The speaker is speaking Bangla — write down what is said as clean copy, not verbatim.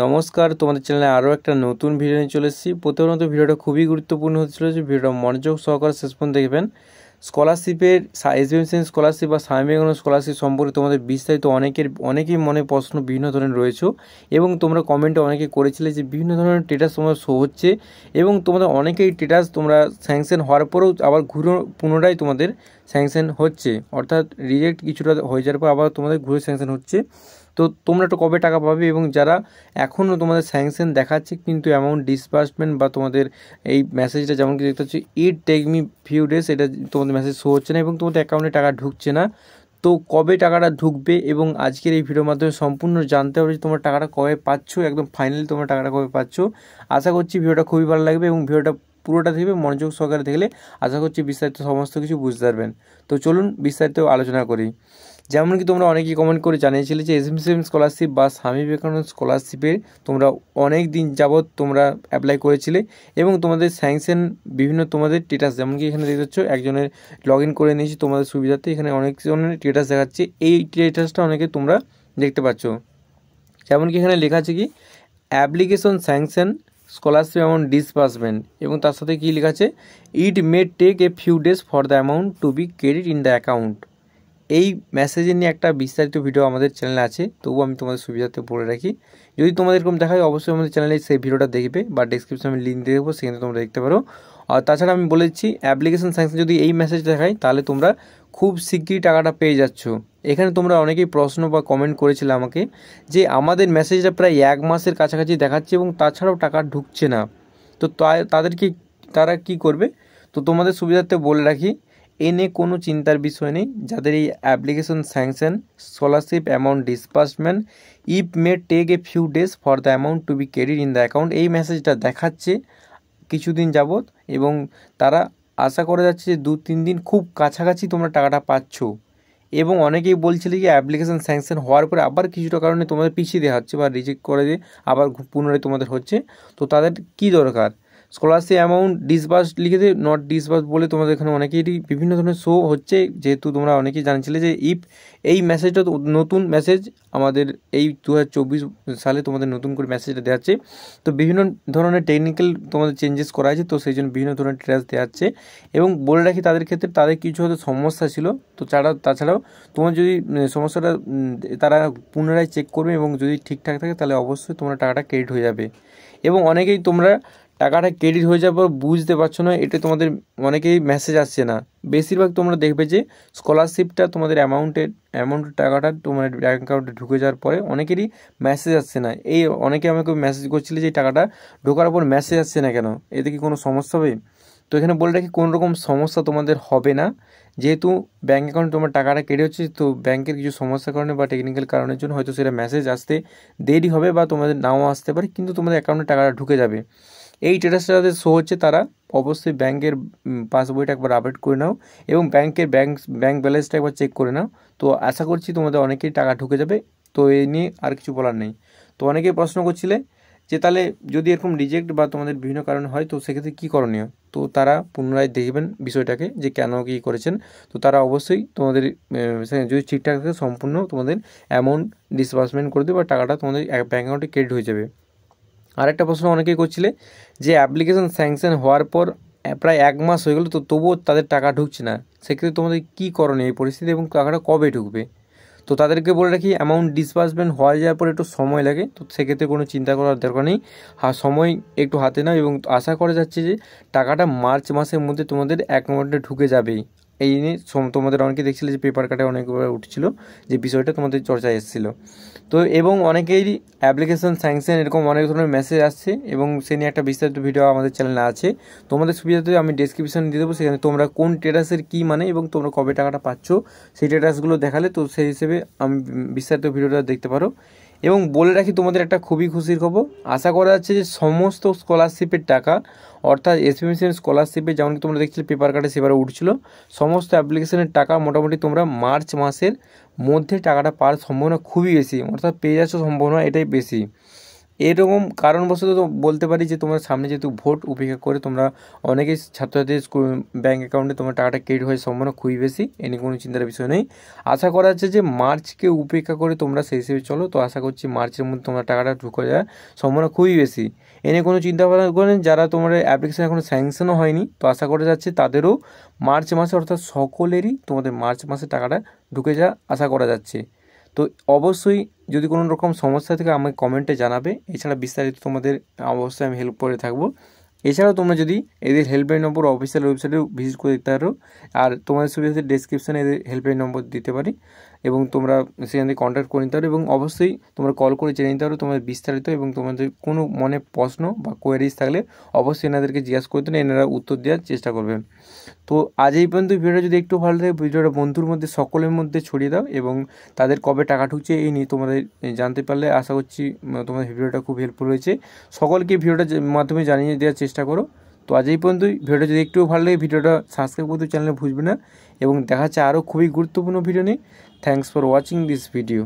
নমস্কার, তোমাদের চ্যানেলে আরও একটা নতুন ভিডিও নিয়ে চলে এসেছি। প্রথমত ভিডিওটা খুবই গুরুত্বপূর্ণ হতে চলেছে, ভিডিওটা মনোযোগ সহকারে শেষ পর্যন্ত দেখবেন। স্কলারশিপের এসবিএমসি স্কলারশিপ বা স্বামী বিবেকানন্দ স্কলারশিপ সম্পর্কে তোমাদের বিস্তারিত অনেকেই মনে প্রশ্ন বিভিন্ন ধরনের রয়েছে এবং তোমরা কমেন্টে অনেকে করেছিলে যে বিভিন্ন ধরনের স্ট্যাটাস তোমার শো হচ্ছে এবং তোমাদের অনেকেই স্ট্যাটাস তোমরা স্যাংশন হওয়ার পরেও আবার পুনরায় তোমাদের স্যাংশন হচ্ছে, অর্থাৎ রিজেক্ট কিছুটা হয়ে যাওয়ার পর আবার তোমাদের ঘুরে স্যাংশন হচ্ছে। তো তোমরা একটু কবে টাকা পাবে এবং যারা এখনও তোমাদের স্যাংশন দেখাচ্ছে কিন্তু অ্যামাউন্ট ডিসবার্সমেন্ট বা তোমাদের এই মেসেজটা যেমন কি দেখতে হচ্ছে it take me few days, এটা তোমাদের মেসেজ শো হচ্ছে না এবং তোমাদের অ্যাকাউন্টে টাকা ঢুকছে না। তো কবে টাকাটা ঢুকবে এবং আজকের এই ভিডিওর মাধ্যমে সম্পূর্ণ জানতে হবে যে তোমরা টাকাটা কবে পাচ্ছ, একদম ফাইনালি তোমরা টাকাটা কবে পাচ্ছ। আশা করছি ভিডিওটা খুবই ভালো লাগবে এবং ভিডিওটা পুরোটা দেখবে মনোযোগ সহকারে দেখলে আশা করছি বিস্তারিত সমস্ত কিছু বুঝতে পারবেন। তো চলুন বিস্তারিত আলোচনা করি। যেমন কি তোমরা অনেকেই কমেন্ট করে জানিয়েছিলে যে এসএমসি স্কলারশিপ বা স্বামী বিবেকানন্দ স্কলারশিপের তোমরা অনেক দিন যাবৎ তোমরা অ্যাপ্লাই করেছিলে এবং তোমাদের স্যাংশন বিভিন্ন তোমাদের স্ট্যাটাস, যেমন কি এখানে দেখতে পাচ্ছ একজনের লগ ইন করে নিয়েছি তোমাদের সুবিধার্থে, এখানে অনেকজনের স্ট্যাটাস দেখাচ্ছে। এই স্ট্যাটাসটা অনেকে তোমরা দেখতে পাচ্ছ, যেমন কি এখানে লেখা আছে কি application sanction scholarship amount disbursement এবং তার সাথে কি লেখা আছে it may take a few days for the amount to be credit in the account. এই মেসেজে নিয়ে একটা বিস্তারিত ভিডিও আমাদের চ্যানেলে আছে, তবুও আমি তোমাদের সুবিধার্থে বলে রাখি। যদি তোমাদের এরকম দেখা হয় অবশ্যই আমাদের চ্যানেলে সেই ভিডিওটা দেখবে বা ডেসক্রিপশনে আমি লিঙ্ক দিয়ে দেবো, সেখানে তোমরা দেখতে পারো। আর তাছাড়া আমি বলে দিচ্ছি অ্যাপ্লিকেশন স্যাংশন যদি এই মেসেজ দেখায় তাহলে তোমরা খুব শীঘ্রই টাকাটা পেয়ে যাচ্ছ। এখানে তোমরা অনেকেই প্রশ্ন বা কমেন্ট করেছিলে আমাকে যে আমাদের মেসেজটা প্রায় 1 মাসের কাছাকাছি দেখাচ্ছে এবং তাছাড়াও টাকা ঢুকছে না, তো তারা কি করবে। তো তোমাদের সুবিধার্থে বলে রাখি এ নিয়ে কোনো চিন্তার বিষয় নেই। যাদের এই application sanction scholarship amount disbursement if may take a few days for the amount to be credit in the account, এই মেসেজটা দেখাচ্ছে কিছুদিন যাবৎ এবং তারা আশা করে যাচ্ছে যে 2-3 দিন খুব কাছাকাছি তোমরা টাকাটা পাচ্ছ। এবং অনেকেই বলছিলে যে অ্যাপ্লিকেশন স্যাংশন হওয়ার পরে আবার কিছুটা কারণে তোমাদের পিছিয়ে দেওয়া হচ্ছে বা রিজেক্ট করে দিয়ে আবার পুনরায় তোমাদের হচ্ছে। তো তাদের কি দরকার, স্কলারশিপ অ্যামাউন্ট ডিসবার্স লিখে দিয়ে নট ডিসবার্স বলে তোমাদের এখানে অনেকেরই বিভিন্ন ধরনের শো হচ্ছে, যেহেতু তোমরা অনেকেই জানছিলে যে এই মেসেজটা নতুন মেসেজ আমাদের এই 2024 সালে তোমাদের নতুন করে মেসেজটা দেওয়া হচ্ছে। তো বিভিন্ন ধরনের টেকনিক্যাল তোমাদের চেঞ্জেস করা আছে, তো সেই জন্য বিভিন্ন ধরনের ট্রেস দেওয়া হচ্ছে এবং বলে রাখি তাদের ক্ষেত্রে তাদের কিছু হয়তো সমস্যা ছিল। তো তাছাড়াও তোমার যদি সমস্যাটা তারা পুনরায় চেক করবে এবং যদি ঠিকঠাক থাকে তাহলে অবশ্যই তোমরা টাকাটা ক্রেডিট হয়ে যাবে। এবং অনেকেই তোমরা টাকাটা ক্রেডিট হয়ে যাওয়ার পর বুঝতে পারছো না, এটা তোমাদের অনেকেই মেসেজ আসছে না। বেশিরভাগ তোমরা দেখবে যে স্কলারশিপটা তোমাদের অ্যামাউন্টের টাকাটা তোমার ব্যাঙ্ক অ্যাকাউন্টে ঢুকে যাওয়ার পরে অনেকেরই মেসেজ আসছে না। এই অনেকে আমাকে মেসেজ করছিলে যে টাকাটা ঢোকার পর মেসেজ আসছে না কেন, এতে কি কোনো সমস্যা হবে। তো এখানে বলে রাখি কোনো রকম সমস্যা তোমাদের হবে না, যেহেতু ব্যাঙ্ক অ্যাকাউন্টে তোমার টাকাটা কেটে হচ্ছে। তো ব্যাংকের কিছু সমস্যার কারণে বা টেকনিক্যাল কারণের জন্য হয়তো সেটা মেসেজ আসতে দেরি হবে বা তোমাদের নাও আসতে পারে, কিন্তু তোমাদের অ্যাকাউন্টে টাকাটা ঢুকে যাবে। এই স্ট্যাটাসটা যাদের শো হচ্ছে তারা অবশ্যই ব্যাংকের পাসবইটা একবার আপডেট করে নাও এবং ব্যাংক ব্যালেন্সটা একবার চেক করে নাও। তো আশা করছি তোমাদের অনেকেই টাকা ঢুকে যাবে। তো এই নিয়ে আর কিছু বলার নেই। তো অনেকেই প্রশ্ন করছিলে যে তাহলে যদি এরকম রিজেক্ট বা তোমাদের বিভিন্ন কারণে হয় তো সেক্ষেত্রে কী করণীয়। তো তারা পুনরায় দেখবেন বিষয়টাকে যে কেন কী করেছেন। তো তারা অবশ্যই তোমাদের যদি ঠিকঠাক থাকে সম্পূর্ণ তোমাদের অ্যামাউন্ট ডিসবার্সমেন্ট করে দেবে বা টাকাটা তোমাদের ব্যাঙ্ক অ্যাকাউন্টে ক্রেডিট হয়ে যাবে। আরেকটা প্রশ্ন অনেকেই করছিলে যে অ্যাপ্লিকেশন স্যাংশন হওয়ার পর প্রায় 1 মাস হয়ে গেলো তো তবুও তাদের টাকা ঢুকছে না, সেক্ষেত্রে তোমাদের কী করণীয় এই পরিস্থিতি এবং টাকাটা কবে ঢুকবে। তো তাদেরকে বলে রাখি অ্যামাউন্ট ডিসবার্সমেন্ট হয়ে যাওয়ার পর একটু সময় লাগে, তো সেক্ষেত্রে কোনো চিন্তা করার দরকার নেই। সময় একটু হাতে নাও এবং আশা করা যাচ্ছে যে টাকাটা মার্চ মাসের মধ্যে তোমাদের অ্যাকাউন্টে ঢুকে যাবেই। এই নিয়ে তোমাদের অনেকে দেখছিলে যে পেপার কাটে অনেকবার উঠছিল যে বিষয়টা তোমাদের চর্চায় এসেছিলো। তো এবং অনেকেরই অ্যাপ্লিকেশন স্যাংশন এরকম অনেক ধরনের মেসেজ আসছে এবং সে নিয়ে একটা বিস্তারিত ভিডিও আমাদের চ্যানেলে আছে। তোমাদের সুবিধাতে আমি ডেসক্রিপশনে দিয়ে দেবো, সেখানে তোমরা কোন স্ট্যাটাসের কী মানে এবং তোমরা কবে টাকাটা পাচ্ছ সেই স্ট্যাটাসগুলো দেখালে তো সেই হিসেবে আমি বিস্তারিত ভিডিওটা দেখতে পারো। এবং বলে রাখি তোমাদের একটা খুবই খুশির খবর, আশা করা যাচ্ছে যে সমস্ত স্কলারশিপের টাকা অর্থাৎ এসবিএমসি স্কলারশিপে যেমন কি তোমরা দেখছিলে পেপার কাটে সেবারে উঠছিল, সমস্ত অ্যাপ্লিকেশনের টাকা মোটামুটি তোমরা মার্চ মাসের মধ্যে টাকাটা পাওয়ার সম্ভাবনা খুবই বেশি, অর্থাৎ পেয়ে যাচ্ছ সম্ভাবনা এটাই বেশি। এরকম কারণবশত তো বলতে পারি যে তোমার সামনে যেহেতু ভোট উপেক্ষা করে তোমরা অনেকেই ছাত্রছাত্রীর ব্যাঙ্ক অ্যাকাউন্টে তোমার টাকাটা ক্রেডিট হওয়ার সম্ভাবনা খুবই বেশি, এ নিয়ে কোনো চিন্তার বিষয় নেই। আশা করা যাচ্ছে যে মার্চকে উপেক্ষা করে তোমরা সেই হিসেবে চলো, তো আশা করছি মার্চের মধ্যে তোমার টাকাটা ঢুকে যাওয়ার সম্ভাবনা খুবই বেশি। এ নিয়ে কোনো চিন্তা ভাবনা করেন, যারা তোমার অ্যাপ্লিকেশন এখনও স্যাংশনও হয়নি, তো আশা করা যাচ্ছে তাদেরও মার্চ মাসে, অর্থাৎ সকলেরই তোমাদের মার্চ মাসে টাকাটা ঢুকে যাওয়া আশা করা যাচ্ছে। তো অবশ্যই যদি কোনো রকম সমস্যা থেকে আমাকে কমেন্টে জানাবে, এছাড়া বিস্তারিত তোমাদের অবশ্যই আমি হেল্প করে থাকবো। এছাড়াও তোমরা যদি এদের হেল্পলাইন নম্বর অফিসিয়াল ওয়েবসাইটেও ভিজিট করে দেখতে পারো, আর তোমাদের সুবিধাতে ডেসক্রিপশানে এদের হেল্পলাইন নম্বর দিতে পারি এবং তোমরা সেখান থেকে কন্ট্যাক্ট করে নিতে পারো, এবং অবশ্যই তোমরা কল করে জেনে নিতে পারো তোমাদের বিস্তারিত, এবং তোমাদের কোনো মনে প্রশ্ন বা কোয়ারিজ থাকলে অবশ্যই এনাদেরকে জিজ্ঞাসা করতে না, এনারা উত্তর দেওয়ার চেষ্টা করবেন। তো আজ এই পর্যন্ত। ভিডিওটা যদি একটু ভালো লাগে ভিডিওটা বন্ধুর মধ্যে সকলের মধ্যে ছড়িয়ে দাও, এবং তাদের কবে টাকা ঢুকছে এই নিয়ে তোমাদের জানতে পারলে আশা করছি তোমাদের ভিডিওটা খুব হেল্পফুল হয়েছে। সকলকে ভিডিওটার মাধ্যমে জানিয়ে দেওয়ার চেষ্টা করো। তো আজ এই পর্যন্তই। ভিডিওটা যদি একটু ভালো লাগে ভিডিওটা সাবস্ক্রাইব করতে চ্যানেলে ভুলবে না, এবং দেখা যাচ্ছে আরও খুবই গুরুত্বপূর্ণ ভিডিও নিয়ে। Thanks for watching this video.